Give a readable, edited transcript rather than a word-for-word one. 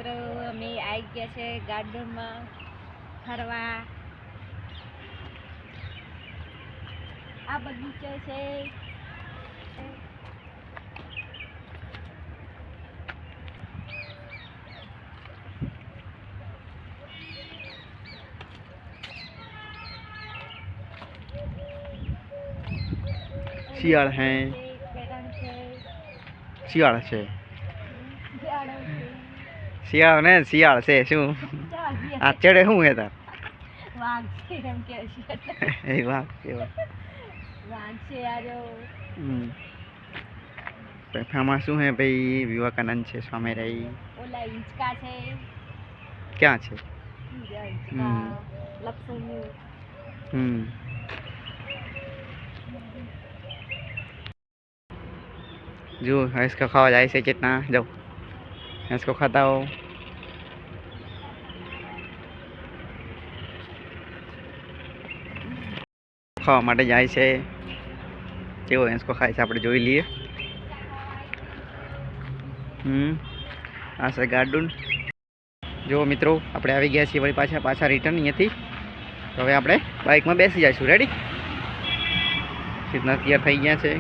મિત્રો અમે આવી ગયા છે ગાર્ડનમાં ફરવા. આ બગીચો છે. શિયાળ હે શિયાળ છે શિયાળ ને શિયાળ છે શું આ ચડે શું હે તાર વાઘ છે એમ કે એ વાઘ કેવા વાઘ છે આજો આમાં શું હે ભાઈ વિવેકાનંદ છે સામે રહી ઓલા હિંચકા છે ક્યાં છે લપસણ जो इसको खावा जाए से कितना जाओ इसको खाता हो ખાવા માટે જાય છે કેવો इसको ખાય છે આપણે જોઈ લઈએ. આ છે ગાર્ડન. જો મિત્રો આપણે આવી ગયા છીએ વળી પાછા રિટર્ન અહીંયાથી. તો હવે આપણે બાઇકમાં બેસી જઈશું. રેડી? સિદ્ધનાથ તૈયાર થઈ ગયા છે.